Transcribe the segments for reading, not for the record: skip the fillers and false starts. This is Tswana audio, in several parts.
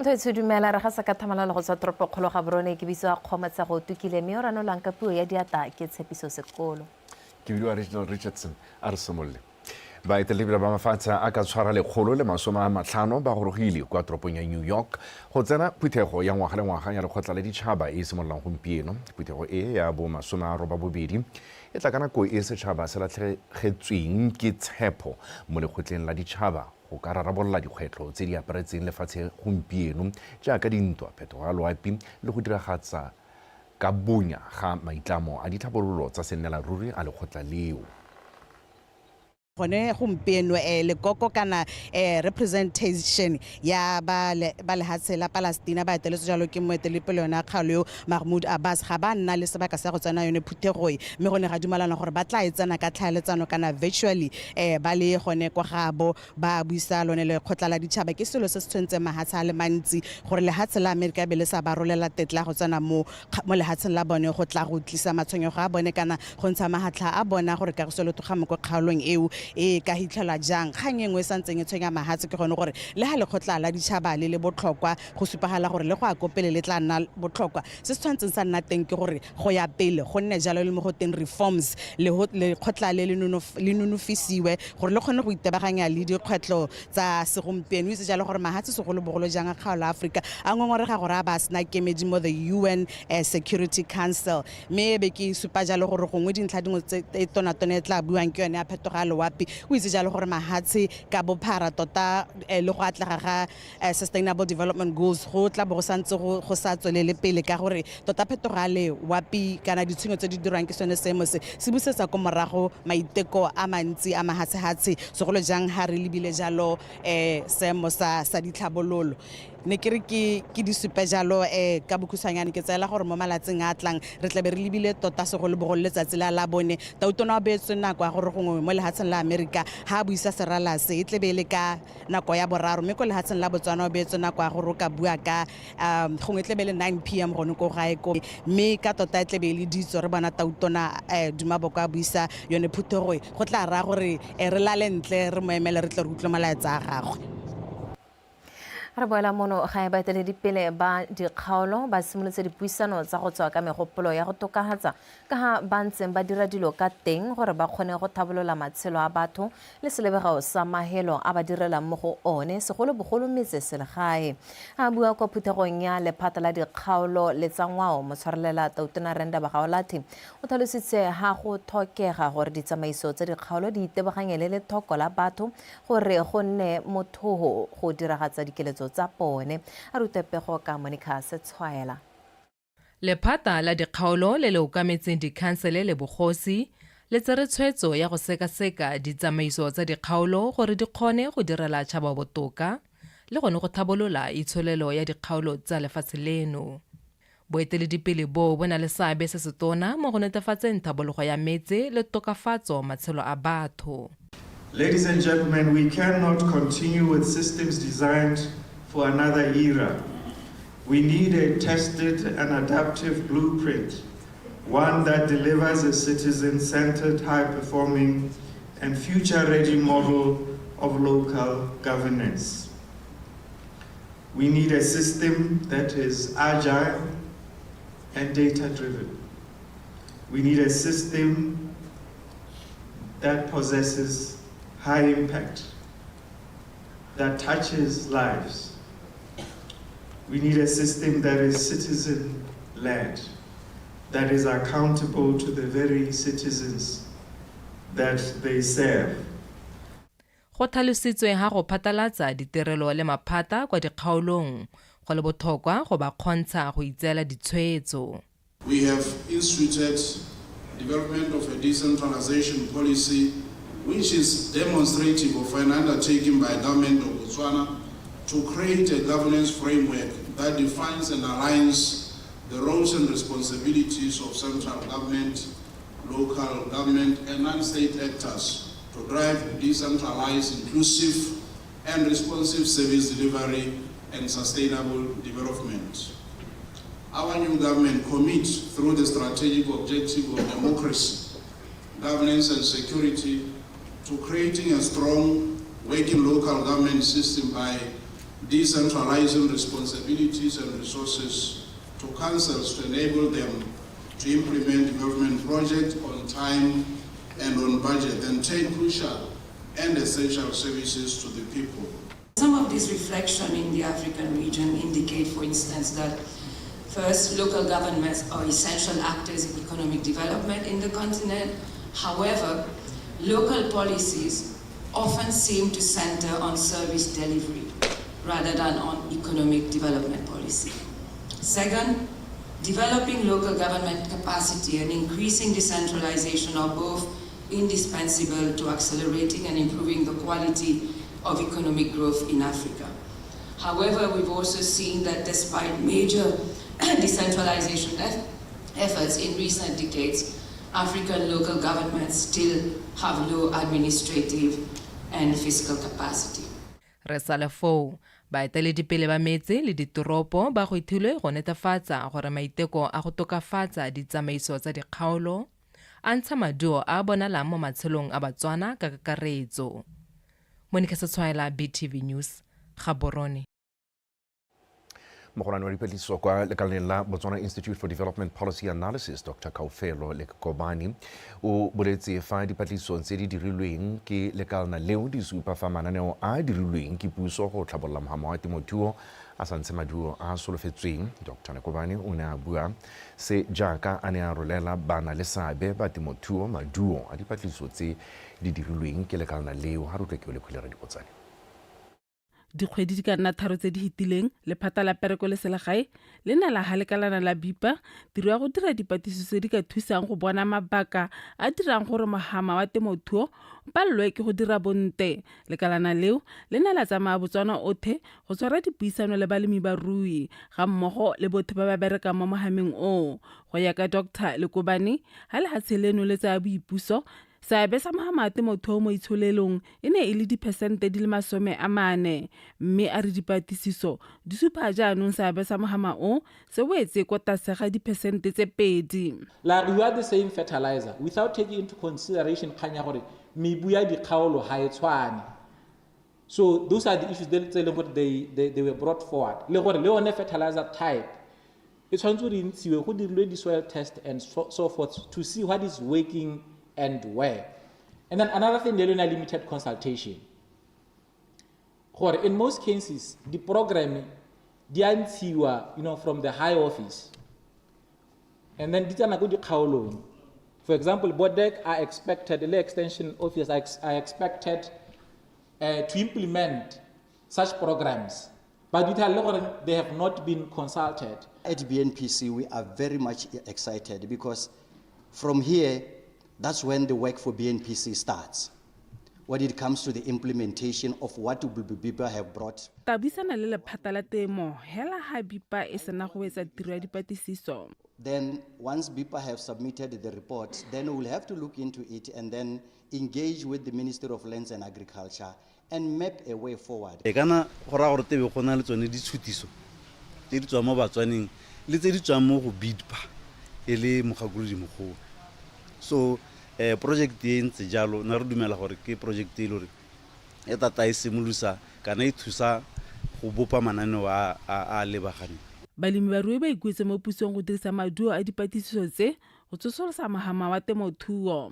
Motho dumela re ga sa ka thamalala go tswa toropo kgolo ga borone ke bitso a kgomatsa go tukile mme o ranolang ka puo ya diata ke Tshepiso Sekolo. Ke bua Regional Richardson a re semolle. Baeteledipele ba mafatshe a ka tshwara lekgolo le 50 ba gorogile kwa toropong ya New York go tsena phuthego ya ngwaga le ngwaga ya lekgotla la ditšhaba e simololang gompieno. Phuthego e ya bo 82 e tla ka nako e setšhaba se latlhegetsweng ke tshepo mo lekgotleng la ditšhaba go ka rarabolola dikgwetlho tse di aparetseng lefatshe gompieno jaaka dintwa, phetogo ya loapi le go diragatsa ka bonya ga maitlamo a ditlhabololo tsa sennelaruri a lekgotla leo. Gone gompieno lekoko kana representation ya ba lehatshe la Palestina ba eteletse jalo ke moeteledipele yona kgalo Mahmoud Abbas ga ba nna le sebaka sa go tsena yone phuthegoi mme gone ga dumalana gore ba tla etsana ka tlhaeletsano kana virtually ba le gone kwa gabo ba buisa lone le khotla la ditšhaba ke selo se se tshwentse mahatshe a le mantsi gore lehatshe la America be le sa ba rolela tetla go tsena mo lehatsheng la bone go tla go tlisa matshwenyego a bone kana go ntsha mahatla a bona gore ka go se lothoga mo go kgaolong eo e ka hitlhela jang kgang engwe santseng e tshwenya mahatse ke gone gore le ha lekgotla la ditšhaba le botlhokwa go supagala gore le go a kopele le tla nna botlhokwa se se tshwantseng sa nna teng ke gore go ya pele go nne jalo le mo go teng reforms lekgotla le nonofisiwe gore le kgone go itebaganya le dikgwetlho tsa segompieno itse jalo gore mahatse segolobogolo jang a kgaolo Africa a ngongorega gore a ba sena kemedi mo the UN Security Council mme be ke supa jalo gore gongwe dintlha dingwe tse tonatone e tla buang ke yone a phetoga loapi o itse jalo gore mahatshe ka bophara tota le go atlega ga sustainable development goals go tla bo go santse go sa tswelele pele ka gore tota phetoga le wapi kana ditshenyo tse di dirwang ke sone seemo se busetsa ko morago maiteko a mantsi a mahatshe segolo jang ha re lebile jalo seemo sa ditlhabololo ne ke re ke di supe jalo ka bokhusanyane ke tsaela gore mo malatseng a tlang re tla be re lebile tota segolobogolo letsatsi la bone tautona o beetswe nako ya gore gongwe mo lehatsheng la America ha buisa serala se e tlebe le ka nako ya boraro mme ko lehatsheng la Botswana o beetswe nako ya gore ka bua ka gongwe tlebe le 9 PM gone ko gae ko mme ka tota e tlebe le ditso re bona tautona Dumaboko a buisa yone phuthego go tla ra gore re lale ntle re mo emele re tle re utlwe malaetsa a gagwe. Re boela mono ga baeteledipele ba dikgaolo ba simolotse dipuisano tsa go tswa ka megopolo ya go tokahatsa ka ha ba ntseng ba dira dilo ka teng gore ba kgone go thabolola matshelo a batho le selebego sa mahelo a ba direlang mo go one segolobogolo metse selegae a bua kwa phuthegong ya lephata la dikgaolo le tsa ngwao motshwarelela tautona Renda Bagaolathi o tlhalositse ha go tlhokega gore ditsamaiso tsa dikgaolo di itebaganye le lethoko la batho gore go nne motho go diragatsa dikeletso tsa bone a rutepego ka Monica SETSWANA. Lephata la dikgaolo le le okametseng dikhansele le bogosi le tsere tshwetso ya go sekaseka ditsamaiso tsa dikgaolo gore di kgone go direla tšhaba botoka le gone go thabolola itsholelo ya dikgaolo tsa lefatshe leno. Boeteledipele bo bona le seabe se se tona mo go netefatseng tlhabologo ya metse le tokafatso matshelo a batho. Ladies and gentlemen, we cannot continue with systems designed for another era. We need a tested and adaptive blueprint, one that delivers a citizen-centered, high-performing and future-ready model of local governance. We need a system that is agile and data-driven. We need a system that possesses high impact, that touches lives. We need a system that is citizen-led, that is accountable to the very citizens that they serve. Go tlhalositswe ha go phatalatsa ditirelo le maphata kwa dikgaolong go le botlhokwa go ba kgontsha go itseela ditshwetso. We have instituted development of a decentralization policy which is demonstrative of an undertaking by the government of Botswana to create a governance framework that defines and aligns the roles and responsibilities of central government, local government, and non-state actors to drive decentralized, inclusive, and responsive service delivery and sustainable development. Our new government commits through the strategic objective of democracy, governance, and security to creating a strong working local government system by decentralizing responsibilities and resources to councils to enable them to implement development projects on time and on budget, and take crucial and essential services to the people. Some of this reflection in the African region indicate, for instance, that first, local governments are essential actors in economic development in the continent. However, local policies often seem to center on service delivery rather than on economic development policy. Second, developing local government capacity and increasing decentralization are both indispensable to accelerating and improving the quality of economic growth in Africa. However, we've also seen that despite major decentralization efforts in recent decades, African local governments still have low administrative and fiscal capacity. Re sale foo baeteledipele ba metse le ditoropo ba go ithilwe go netefatsa gore maiteko a go tokafatsa ditsamaiso tsa dikgaolo a ntsha maduo a bonalang mo matshelong a Batswana ka kakaretso. Monica Setswaela, BTV News, Gaborone. Mogolwane wa dipatlisiso kwa lekaleng la Botswana Institute for Development Policy Analysis, Dr. Kaufelo Lekobani, o boletse fa dipatlisiso tse di dirilweng ke lekalana leo di supa fa mananeo a dirilweng ke puso go tlhabolola mohama wa temothuo a santse maduo a solofetsweng. Dr. Lekobani o ne a bua se jaaka a ne a rolela bana le seabe ba temothuo maduo a dipatlisiso tse di dirilweng ke lekalana leo. Ha re tlwe ke le khulera dipotsane. Dikgwedi di ka nna tharo tse di hitileng lephata la pereko le selegae le ne la halekalana la bipa tiro ya go dira dipatlisiso di ka thusang go bona mabaka a dirang gore mohama wa temothuo palelwe ke go dira bonte. Lekalana leo le ne la tsamaya Botswana othe go tshwara dipuisano le balemi ba rui ga mmogo le botho ba ba berekang mo mohameng o. Go ya ka Dr. Lekobane, ha le hatseleno le tsa boipuso seabe sa mohama wa temothuo mo itsholelong e ne e le diphesente di le 40, mme a re dipatlisiso di supa jaanong seabe sa mohama o se wetse kwa tlase ga diphesente tse 2. Like we are the same fertilizer without taking into consideration kanya gore mebu ya dikgaolo ha e tshwane. So those are the issues they were brought forward. Le gore le one fertilizer type e tshwanetse re ntshiwe go dirilwe di soil test and so forth to see what is working and where. And then another thing, they learn a limited consultation. In most cases, the program, from the high office. And then, for example, BODEC are expected, the extension office are expected to implement such programs. But they have not been consulted. At BNPC, we are very much excited because from here, that's when the work for BNPC starts, when it comes to the implementation of what BIPA have brought. Then once BIPA have submitted the report, then we'll have to look into it and then engage with the Ministry of Lands and Agriculture and map a way forward. So project e ntse jalo na re dumela gore ke project e lore e tata e simolosa kana e thusa go bopa mananeo a lebagane. Balemi ba rui ba ikuetse mo pusong go dirisa maduo a dipatlisiso tse go tsosolosa mohama wa temothuo.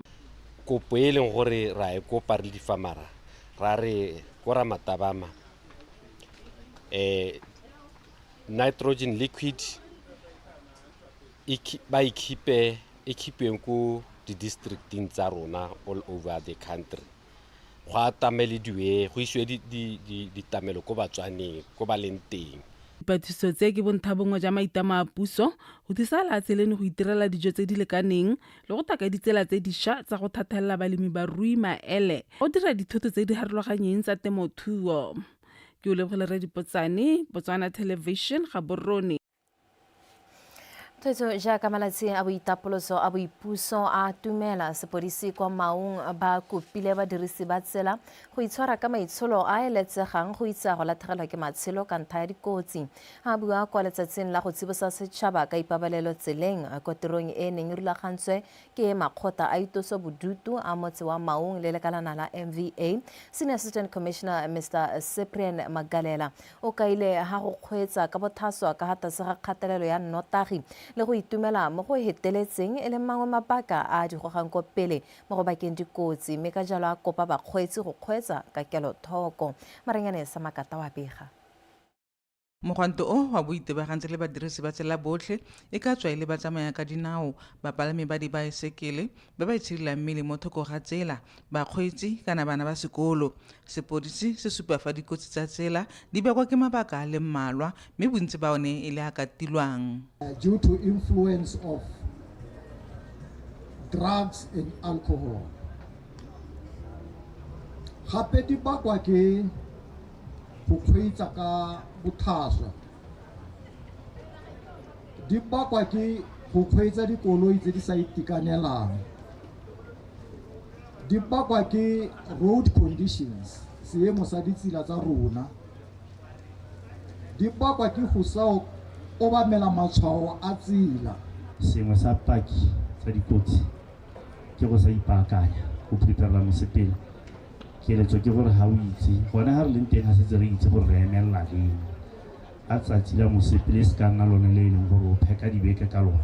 Kopo e leng gore ra e kopa re di famara ra re kora matabama nitrogen liquid ba ekipe ko di districting tsa rona all over the country. Go atamelediwe go iswe di tamelo ko Batswaneng ko ba leng teng. Dipatlisiso tse ke bontlhabongwe ja maitama a puso go thusa latselene go itirela dijo tse di lekaneng le go taka ditsela tse dišwa tsa go thathelela balemi ba rui maele go dira dithoto tse di harologanyeng tsa temothuo. Ke o lebogela re dipotsane Botswana Television Gaborone. Tswetso jaaka malatsi a boitapoloso a boipuso a tumela sepodisi kwa Maung ba kopile badirisi ba tsela go itshwara ka maitsholo a eletsegang go itsa go latlhegelwa ke matshelo ka ntlha ya dikotsi. A bua kwa letsatsing la go tsibosa setšhaba ka ipabalelo tseleng ko tirong e neng rulagantswe ke makgotla a itosobodutu a motse wa Maung le lekalana la MVA, Senior Assistant Commissioner Mr. Cyprian Magalela o kaile ha go kgweetsa ka bothaswa ka gatase ga kgatelelo ya nnotagi le go itumela mo go heteletseng e le mangwe mabaka a di gogang ko pele mo go bakeng dikotsi mme ka jalo a kopa bakgweetsi go kgweetsa ka kelothoko. Maranyane sa makata wa bega. Mogwanto o wa boitebagantse le badirisi ba tsela botlhe e ka tswa ile ba tsamaya ka dinao bapalami ba dibaesekele ba ba itshirilang mmele mo thoko ga tsela bakgweetsi kana bana ba sekolo. Sepodisi se supa fa dikotsi tsa tsela di bakwa ke mabaka a le mmalwa mme bontsi ba one e le a ka tilwang. Due to influence of drugs and alcohol. Gape di bakwa ke go kgweetsa ka bothaswa. Di bakwa ke go kgweetsa dikoloi tse di sa itekanelang. Di bakwa ke road conditions, seemo sa ditsela tsa rona. Di bakwa ke go sa obamela matshwao a tsela. Sengwe sa paki tsa dikotsi ke go sa ipaakanya go preparela mosepele. Keletso ke gore ha o itse gona ha re leng teng ga setse re itse gore re emelela leng a tsatsi la mosepele se ka nna lone le e leng gore o pheka dibeke ka lone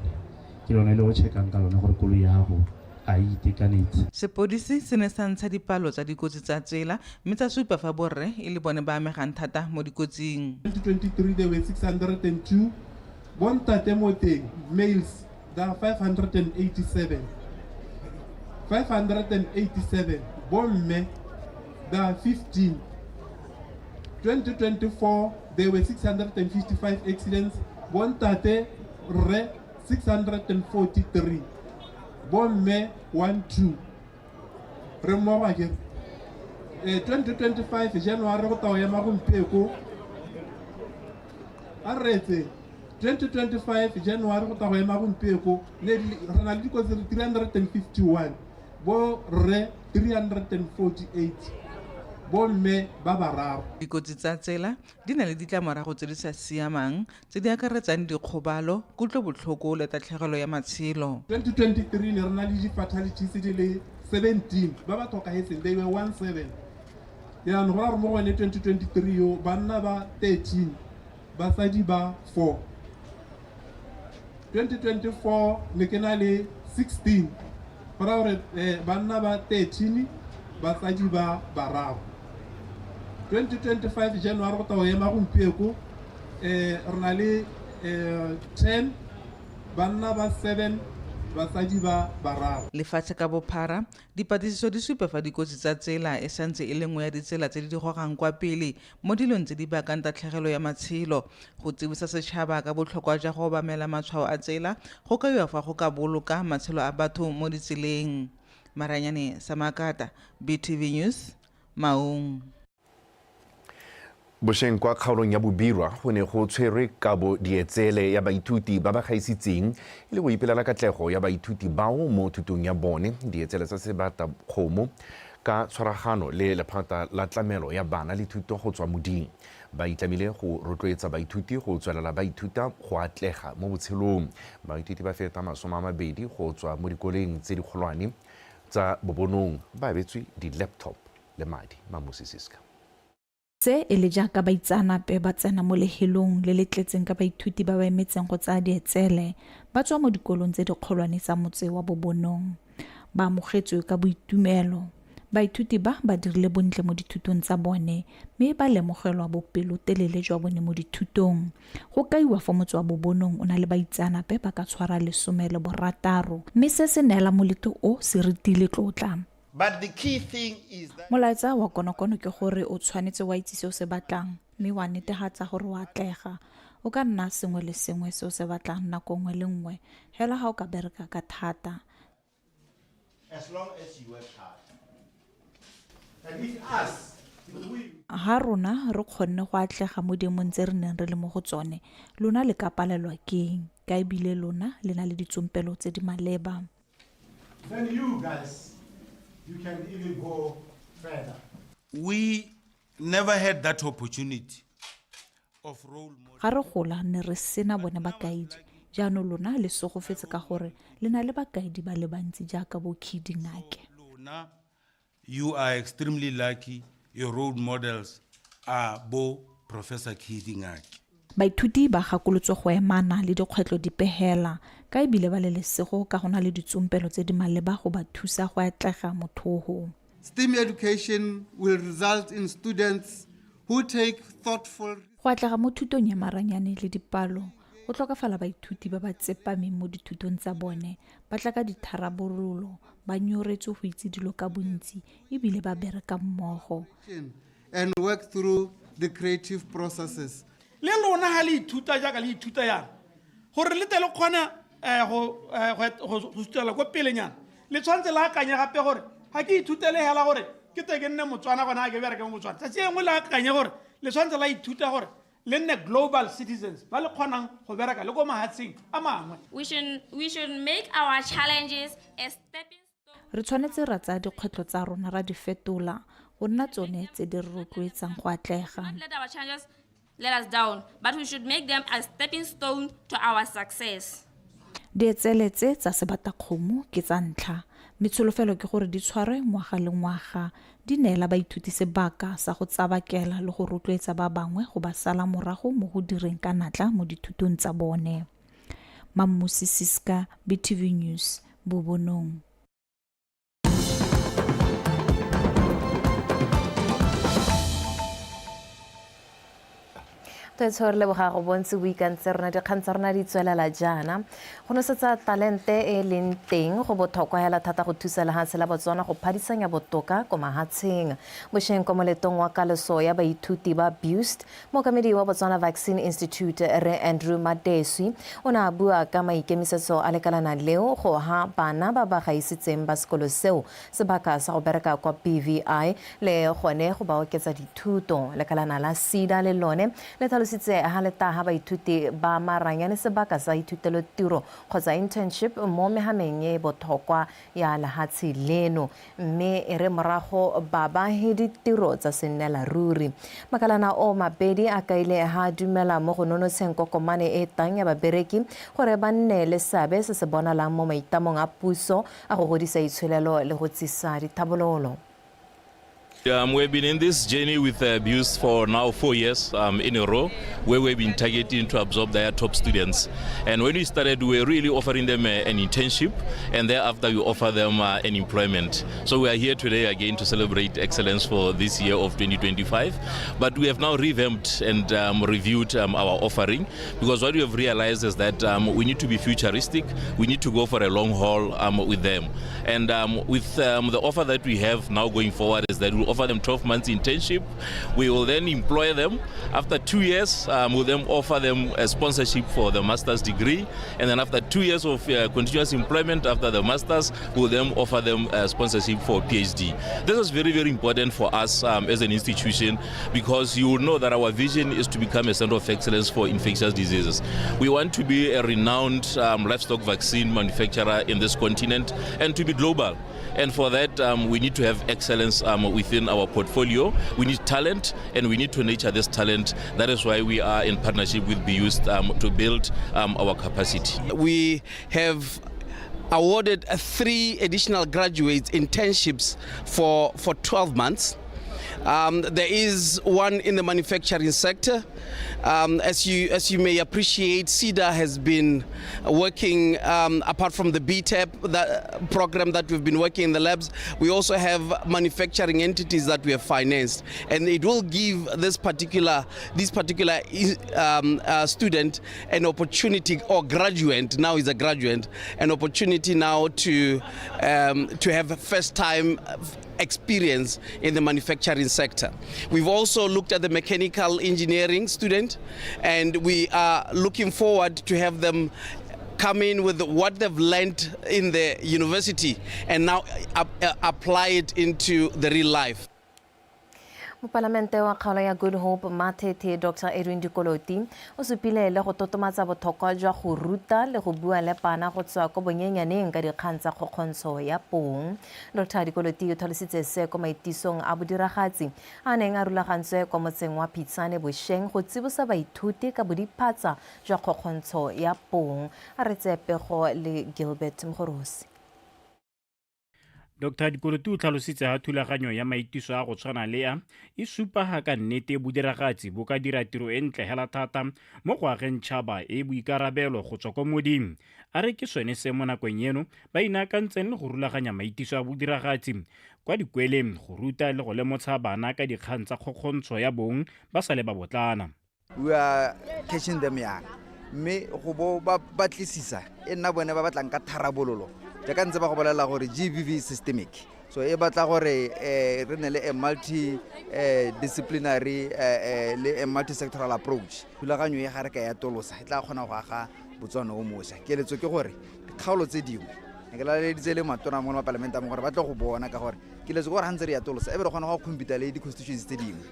ke lone le go checkang ka lone gore koloi ya gago a itekanetse. Sepodisi se ne sa ntsha dipalo tsa dikotsi tsa tsela mme tsa supa fa borre e le bone ba amegang thata mo dikotsing. 2023 there were 602 bontate mo teng males there are 587 bomme there are 15. 2024 there were 655 accidents. Bontate re 643. Bomme 12. Remember again. 2025 January go tawa ya magompeko. Aretse 2025 January go tawa ya magompeko le rena le dikotsi 351. Bo re 348. Bomme ba bararo. Dikotsi tsa tsela di na le ditlamorago tse di sa siamang tse di akaretsang dikgobalo kutlobotlhoko le tatlhegelo ya matshelo. 2023 ne rena le di-fatalities di le 17 ba ba tlhokagetseng they were 17. Yaanong go ra re mo gone 2023 yo banna ba 13 basadi ba 4. 2024 ne ke na le 16 go ra gore banna ba 13 basadi ba bararo. 2025 January go tawa ya magompeko re na le 10 banna ba 7 basadi ba bararo. Lefatshe ka bophara dipatlisiso di supa fa dikotsi tsa tsela e santse e le nngwe ya ditsela tse di gogang kwa pele mo dilong tse di bakang tatlhegelo ya matshelo. Go tsibosa setšhaba ka botlhokwa jwa go obamela matshwao a tsela go kaiwa fa go ka boloka matshelo a batho mo ditseleng. Maranyane sa makata, BTV News, Maung. Bošeng kwa kgaolong ya Bobirwa go ne go tshwerwe kabo dietsele ya baithuti ba ba gaisitseng e le go ipelela katlego ya baithuti bao mo thutong ya bone. Dietsele tsa sebata kgomo ka tshwaragano le lephata la tlamelo ya bana le thuto go tswa moding. Ba itlamile go rotloetsa baithuti go tswelela ba ithuta go atlega mo botshelong. Baithuti ba feta 20 go tswa mo dikoleng tse dikgolwane tsa bobonong ba abetswe di-laptop le madi. Mamosisiska se e le jaaka baitsanape ba tsena mo lehelong le le tletseng ka baithuti ba ba emetseng go tsaya dietsele ba tswa mo dikolong tse dikgolwane tsa motse wa bobonong. Ba amogetswe ka boitumelo. Baithuti ba ba dirile bontle mo dithutong tsa bone mme ba lemogelwa bopelotelele jwa bone mo dithutong. Go kaiwa fa motse wa bobonong o na le baitsanape ba ka tshwara 16 mme se se neela moletlo o seritile tlotla. But the key thing is that molaetsa wa konokono ke gore o tshwanetse wa itse se o se batlang mme wa netefatsa gore wa atlega. O ka nna sengwe le sengwe se o se batlang nako nngwe le nngwe hela ha o ka bereka ka thata. As long as you work hard. And with us, ha rona re kgonne go atlega mo dimong tse re neng re le mo go tsone lona le ka palelwa keng ka ebile lona le na le ditsompelo tse di maleba. Then you guys, you can even go further. We never had that opportunity of role model. Ga re gola ne re sena bone bakaedi jaanong lona le segofetse ka gore le na le bakaedi ba le bantsi jaaka bo Dikgang. You are extremely lucky. Your role models are Bo Professor Dikgang. Baithuti ba gakolotswe go emana le dikgwetlo dipehela ka ebile ba le lesego ka gona le ditsompelo tse di maleba go ba thusa go atlega mothogo. STEM education will result in students who take thoughtful. Go atlega mo thutong ya maranyane le dipalo go tlhokafala baithuti ba ba tsepameng mo dithutong tsa bone ba tla ka ditharabololo ba nyoretse go itse dilo ka bontsi ebile ba bereka mmogo and work through the creative processes. Le lona ha le ithuta jaaka le ithuta yang gore le tele kgona go stela go pelenyana le tshwantse la akanya gape gore ha ke ithutele hela gore ke te ke nne Motswana gona ke bereka mo Motswana tsa engwe la akanya gore le tshwantse la ithuta gore le nne global citizens ba le kgonang go bereka le go mahatsing a mangwe. We should make our challenges a stepping stone. Re tshwanetse ra tsaya dikgwetlo tsa rona ra di fetola go nna tsone tse di re rotloetsang go atlega. Let our challenges let us down, but we should make them a stepping stone to our success. Dietseletse tsa sebatakgomo ke tsa ntlha metsholofelo ke gore di tshware ngwaga le ngwaga di neela baithuti sebaka sa go tsabakela le go rotloetsa ba bangwe go ba sala morago mo go direng ka natla mo dithutong tsa bone. Mamusi Siska, BTV News, Bobonong. Tshore le boga go bontse weekend rona dikgang tsa rona di tswelela jaana go nosetsa talente e leng teng go botlhokwa hela thata go thusa lehatshe la Botswana go phadisanya botoka ko mahatsheng bosheng ko moletong wa kaleso ya baithuti ba BOOST mokamedi wa Botswana Vaccine Institute re Andrew Madeswi o na bua ka maikemisetso a lekalana leo go ha bana ba ba gaisitseng ba sekolo seo sebaka sa go bereka kwa BVI le gone go ba oketsa dithuto lekalana la SEDA le lone le sitse ha leta ha baithuti ba maranyane sebaka sa ithutelo tiro kgotsa internship mo mehameng e botlhokwa ya lehatshe leno mme e re morago ba ba hedi tiro tsa senela ruri makalana o mabedi a kaile ha dumela mo go nonotsheng kokomane e tang ya babereki gore ba nne le sabe se se bonalang mo maitamong a puso a go godisa itshwelelo le go tsisa dithabololo. We've been in this journey with BOOST for now 4 years in a row, where we've been targeting to absorb their top students. And when we started, we were really offering them an internship, and thereafter we offer them an employment. So we are here today again to celebrate excellence for this year of 2025. But we have now revamped and reviewed our offering, because what we have realized is that we need to be futuristic. We need to go for a long haul with them. And with the offer that we have now going forward is that we'll offer them 12 months internship. We will then employ them. After 2 years, we'll then offer them a sponsorship for the master's degree. And then after 2 years of continuous employment after the master's, we'll then offer them a sponsorship for PhD. This is very, very important for us as an institution, because you will know that our vision is to become a center of excellence for infectious diseases. We want to be a renowned livestock vaccine manufacturer in this continent and to be global. And for that, we need to have excellence within our portfolio. We need talent, and we need to nurture this talent. That is why we are in partnership with BOOST to build our capacity. We have awarded 3 additional graduates internships for 12 months. There is one in the manufacturing sector. As you may appreciate, SEDA has been working, apart from the BTEP program that we've been working in the labs, we also have manufacturing entities that we have financed. And it will give this particular student an opportunity, or graduate, now is a graduate, an opportunity now to have a first time experience in the manufacturing sector. We've also looked at the mechanical engineering student, and we are looking forward to have them come in with what they've learned in the university and now apply it into the real life. Mopalamente wa kgaolo ya Good Hope Matete Dr. Edwin Dikoloti o supile le go totomatsa botlhokwa jwa go ruta le go bua le bana go tswa ko bonyenyaneng ka dikgang tsa kgokgontsho ya pong. Dr. Dikoloti o tlhalositse se ko maitisong a bodiragatsi a neng a rulagantswe kwa motseng wa Phitsane Bošeng go tsibosa baithuti ka bodiphatsa jwa kgokgontsho ya pong. A re tsepego le Gilbert Mgorosi. Dr. Dikoloti o tlhalositse ha thulaganyo ya maitiso a go tshwana le a e supa ha ka nnete bodiragatsi bo ka dira tiro e ntle hela thata mo go ageng tšhaba e boikarabelo go tswa ko modimo. A re ke sone se mo nakong eno ba inakantseng le go rulaganya maitiso a bodiragatsi kwa dikweleng go ruta le go lemotsha bana ka dikgang tsa kgokgontsho ya bong ba sa le ba botlana. We are catching them young. Mme go bo ba batlisisa e nna bone ba batlang ka tharabololo jaaka ntse ba go bolela gore GBV systemic, so e batla gore re ne le a multi disciplinary le a multi sectoral approach. Thulaganyo e gare ka ya tolosa e tla kgona go aga Botswana o moša. Keletso ke gore dikgaolo tse dingwe ne ke laleditse le matona mo mapalamente a mo gore ba tlo go bona ka gore keletso gore hantse re ya tolosa e be re kgona go compete le di-constitutions tse dingwe.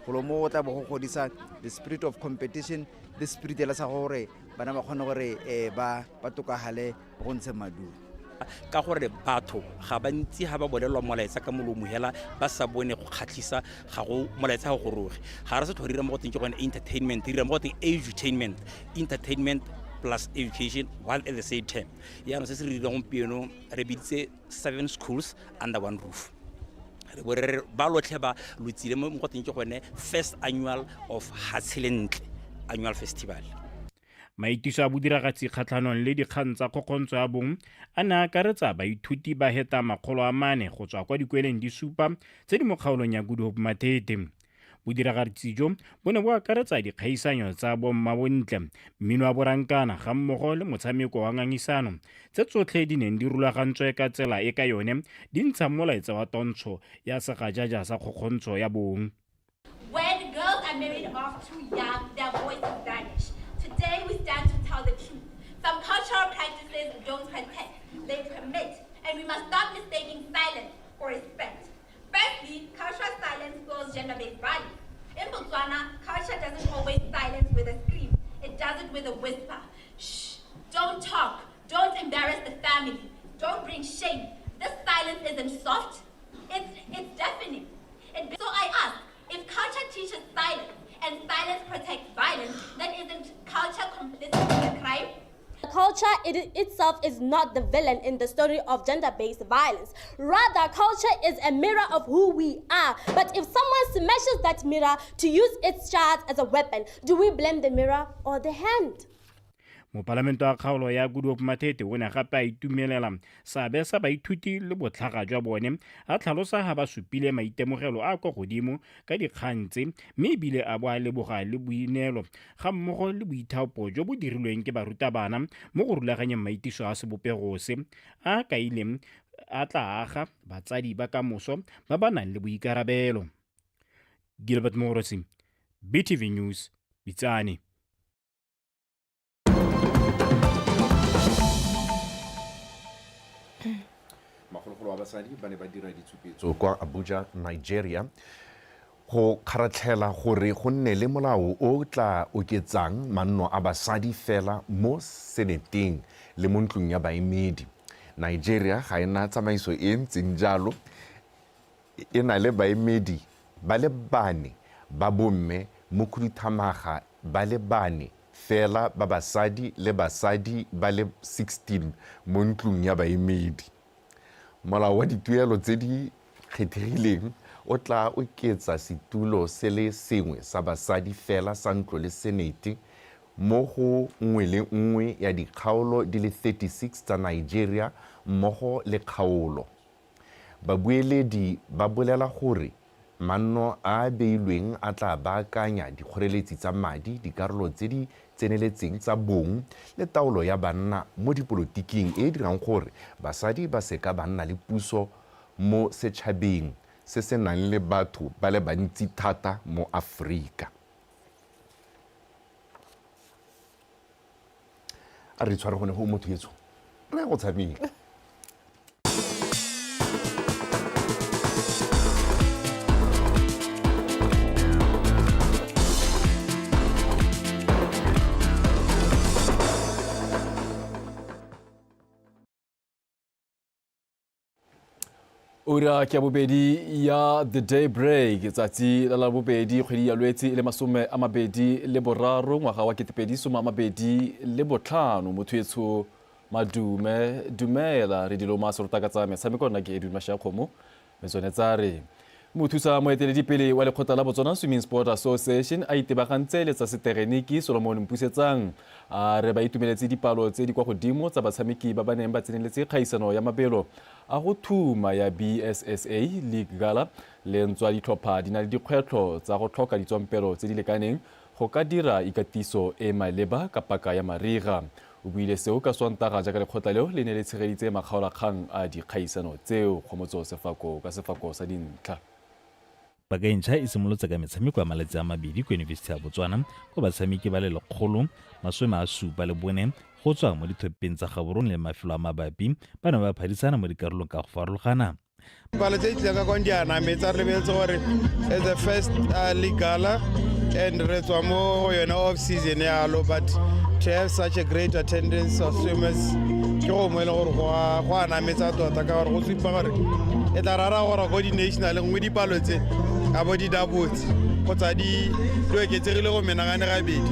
Golo mo o tla bo go godisa the spirit of competition, the spirit la sa gore bana ba kgone gore ba tokagale go ntshe maduo. Ka gore batho ga ba ntse ha ba bolelwa molaetsa ka molomo hela ba sa bone go khatlisa ga go molaetsa go roge ga re se thori re mo teng ke gone entertainment re mo teng edutainment, entertainment plus education while at the same time ya no se se re dira gompieno re biditse 7 schools under one roof. Re ba lotlhe ba lutsile mo go teng ke gone first annual of Hatselentle annual festival. Maitiso a bodiragatsi kgatlhanong le dikgang tsa kgokgontsho ya bong a ne akaretsa baithuti ba heta 400 go tswa kwa dikweleng di supa tse di mo kgaolong ya Good Hope Matete. Bodiragatsi jo bo ne bo akaretsa dikgaisanyo tsa bommabontle, mmino wa borankana ga mmogo le motshameko wa ngangisano tse tsotlhe di neng di rulagantswe ka tsela e ka yone di ntsha molaetsa wa tontsho ya segajaja sa kgokgontsho ya bong. When girls are married off too young, their voices vanish. Today we stand to tell the truth. Some cultural practices don't protect, they permit, and we must stop mistaking silence for respect. Firstly, cultural silence spells gender-based violence. In Botswana, culture doesn't always silence with a scream. It does it with a whisper. Shh, don't talk, don't embarrass the family, don't bring shame. This silence isn't soft, it's deafening. So I ask, if culture teaches silence and silence protects violence, then isn't culture complicit in a crime? Culture itself is not the villain in the story of gender-based violence. Rather, culture is a mirror of who we are. But if someone smashes that mirror to use its shards as a weapon, do we blame the mirror or the hand? Mopalamento wa kgaolo ya Good Hope Matete o ne gape a itumelela seabe sa baithuti le botlhaga jwa bone a tlhalosa ha ba supile maitemogelo a kwa godimo ka dikgang tse mme ebile a bo a leboga le boineelo ga mmogo le boithaopo jo bo dirilweng ke barutabana mo go rulaganyeng maitiso a sebopego se a kaileng a tla aga batsadi ba kamoso ba ba nang le boikarabelo. Gilbert Morosi, BTV News, Bitsane. Magologolo wa basadi ba ne ba dira ditshupetso kwa Abuja, Nigeria go kgaratlhela gore go nne le molao o tla oketsang manno a basadi fela mo seneteng le mo ntlong ya baemedi. Nigeria ga ena tsamaiso e ntseng jalo, e na le baemedi ba le bane ba bomme mo khuduthamaga ba le bane fela ba basadi le basadi ba le 16 mo ntlong ya baemedi. Molao wa dituelo tse di kgethegileng o tla oketsa setulo se le sengwe sa basadi fela sa ntlo le senete mo go nngwe le nngwe ya dikgaolo di le 36 tsa Nigeria mmogo le kgaolo. Babueledi ba bolela gore manno a beilweng a tla baakanya dikgoreletsi tsa madi, dikarolo tse di tseneletseng tsa bong le taolo ya banna mo dipolotiking e dirang gore basadi ba seka banna le puso mo setšhabeng se se nang le batho ba le bantsi thata mo Afrika. A re tshware gone go motho etso re go tshameka. Ura kia bobedi ya The Day Break tsatsi la bobedi kgwedi ya LWETSE le masome a mabedi le boraro ngwaga wa 2025 mothuetsho madume dumela re dilo masorota ka tsa metshameko nna ke Edwin Mashakgomo metsone tsa re mothusa moeteledipele wa lekgotla la Botswana Swimming Sport Association a itebagantse le tsa setegeniki Solomon Mpusetsang a re ba itumeletse dipalo tse di kwa godimo tsa batshameki ba baneng ba tseneletse kgaisano ya mabelo a go thuma ya BSSA League Gala le ntswa ditlhopha di na le dikgwetlho tsa go tlhoka ditswampelo tse di lekaneng go ka dira ikatiso e maleba ka paka ya mariga o buile seo ka Sontaga jaaka lekgotla leo le ne le tshegeditse makgaolakgang a dikgaisano tseo Kgomotso Sefako ka sefako sa dintlha. Paka e ntšha e simolotse ka metshameko ya malatsi a mabedi ko Yunibesithi ya Botswana ko batshameki ba le 174 go tswa mo dithopeng tsa Gaborone le mafelo a mabapi ba ne ba phadisana mo dikarolong ka go farologana. Palo tse di tla ka di anametsa re lebeletse gore it's the first league gala and re tswa mo yona off season yalo, but to have such a great attendance of swimmers ke go mo le gore go anametsa tota ka gore go supa gore e tla rara gore go di national ngwe dipalo tse a bo di doubles go tsa di oketsegile go menagane gabedi.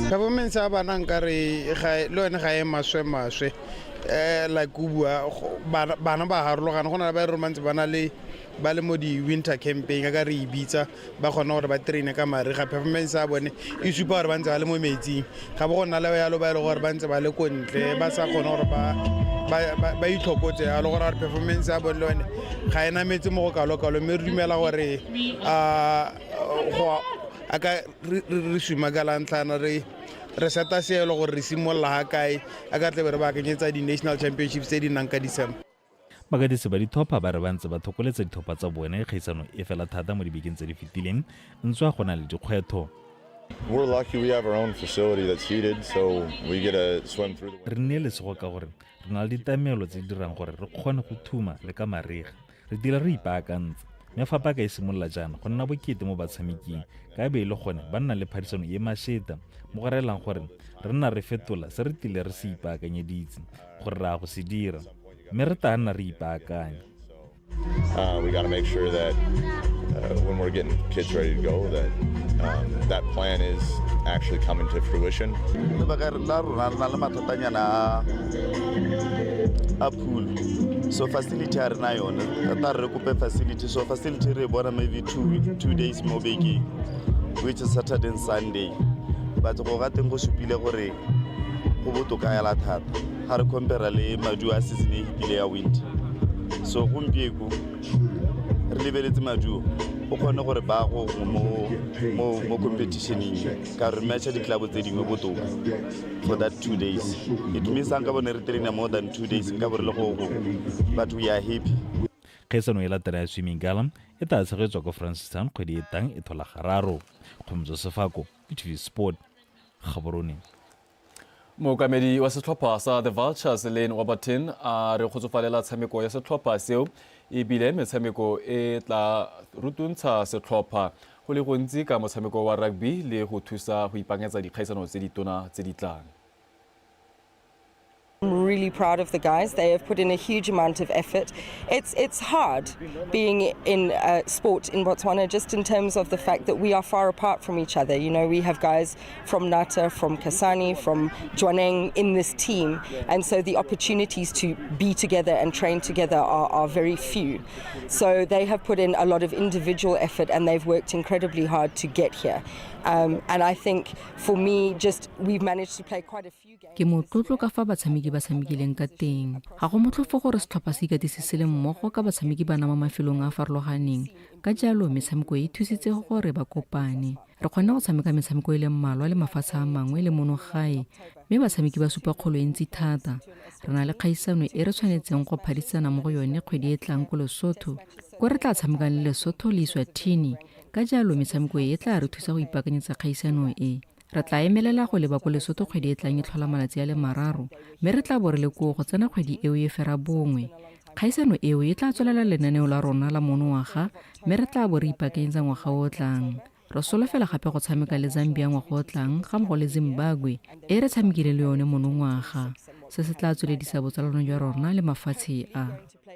Performance ya bana nkare le yone ga e maswe like bua bana ba harologana go na ba romantse bana le ba le mo di winter campaign ka re ibitsa ba gona gore ba train ka mare ga performance ya bone e supa gore ba ntse ba le mo metsing ga bo gona le yalo ba ile gore ba ntse ba le kontle ba sa gona gore ba itlhokotse yalo gore performance ya bone le yone ga ena metse mo go kalo mme re dumela gore go aka re swima ka lantlana re seta seelo gore re simolola ga kae a ka tle re ba kenyetsa di-national championships tse di nang ka December. Bagadisi ba dithopa ba re ba ntse ba thokoletsa dithopa tsa bone kgaisano e fela thata mo dibekeng tse di fetileng ntse go na le dikgwetho. We're lucky we have our own facility that's heated, so we get to swim through the... Re ne le sego ka gore re na le ditamelo tse di dirang gore re kgone go thuma le ka mariga re dira re ipaakantse mme fa paka e simolola jaana go nna bokete mo batshameking ka be le gone ba nna le phadisano e masheta mo go relang gore re nna re fetola se re tile re se ipaakanyeditse gore ra go se dira mme re tla nna re ipaakanya. We got to make sure that when we're getting kids ready to go, that plan is actually coming to fruition. So facility are na yona ta re kope facility, so facility re bona maybe 2 days mo beke, which is Saturday and Sunday, but go ga teng go supile gore go botoka ya la thata ha re compare le madu a season e hitile ya winter. So gompieko re lebeletse madu o kgone gore ba go mo competitioning ka re matcha di club tse dingwe botoka for that 2 days. It means ka bone re train more than 2 days ka bore le go but we are happy. Kgaisano e latela ya swimming gala e tla tshegetswa ko Francistown kgwedi e tang e thola gararo. Kgomotso Sefako, TV Sport, Gaborone. Mookamedi wa setlhopha sa The Vultures Lane Wabatin a re kgotsofalela tshameko ya setlhopha seo e bile metshameko e tla rutuntsha setlhopha go le gontsi ka motshameko wa rugby le go thusa go ipaakanyetsa dikgaisano tse di tona tse di tlang. I'm really proud of the guys. They have put in a huge amount of effort. It's hard being in sport in Botswana, just in terms of the fact that we are far apart from each other. You know, we have guys from Nata, from Kasani, from Jwaneng in this team, and so the opportunities to be together and train together are very few. So they have put in a lot of individual effort and they've worked incredibly hard to get here. And I think for me, just we've managed to play quite a few games. Ke motlotlo ka fa batshameki ba tshamekileng ka teng. Ga go motlhofo gore setlhopha se ikatise se le mmogo ka batshameki ba nama mafelong a farologaneng. Ka jalo metshameko e thusitse gore ba kopane. Re kgona go tshameka metshameko e le mmalwa le mafatshe a mangwe le monogae. Mme batshameki ba supa kgolo e ntsi thata. Re na le kgaisano e re tshwanetseng go phadisana mo go yone kgwedi e tlang ko Lesotho. Ko re tla tshamekang le Lesotho le Eswatini. Ka jalo metshameko e tla re thusa go ipaakanyetsa kgaisano e. Re tla emelela go leba ko Lesotho kgwedi e tlang e tlhola malatsi a le mararo mme re tla bo re le go tsena kgwedi eo e fera bongwe. Kgaisano eo e tla tswelela lenaneo la rona la monongwaga mme re tla bo re ipaakanyetsa ngwaga o tlang. Re solofela gape go tshameka le Zambia ngwaga o tlang ga mmogo le Zimbabwe e re tshamekile le yone monongwaga. se se tla tsweledisa botsalano jwa rona le mafatshe a.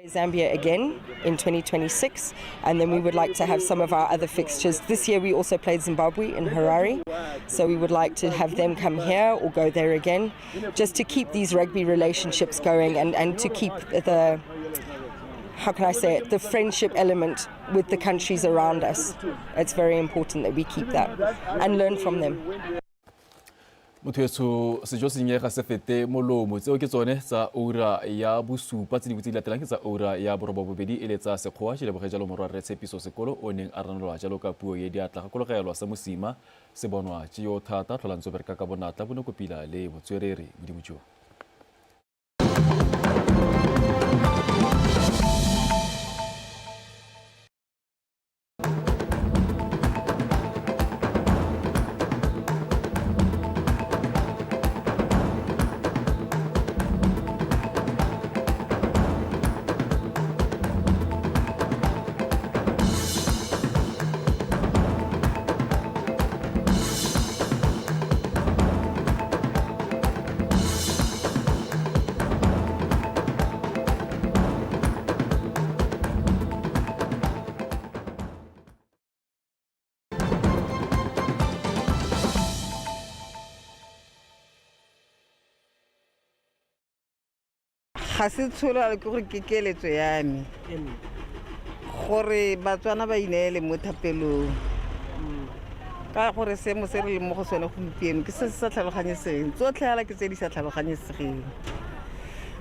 Zambia again in 2026, and then we would like to have some of our other fixtures. This year we also played Zimbabwe in Harare, so we would like to have them come here or go there again, just to keep these rugby relationships going and to keep the, how can I say it, the friendship element with the countries around us. It's very important that we keep that and learn from them. motho etso sejo senyega se fete molomo tseo ke tsone tsa ura ya bosupa tse di latelang ke tsa ura ya borobobedi e le tsa sekgowa tse lebogela jalo morwa re tshepiso sekolo o neng a ranelwa jalo ka puo ye diatla gakologelwa sa mosima se bonwa tse yo thata tlholantso bereka ka bonatla bone kopila le botswerere modimo. ga se tshola ke gore ke keletso ya me gore Batswana ba ineele mo thapelong ka gore seemo se re le mo go sone gompieno ke se sa tlhaloganyeseng tsotlhe hala ke tse di sa tlhaloganyesegeng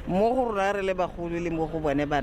mo go rona re le bagolo le mo go bone bana.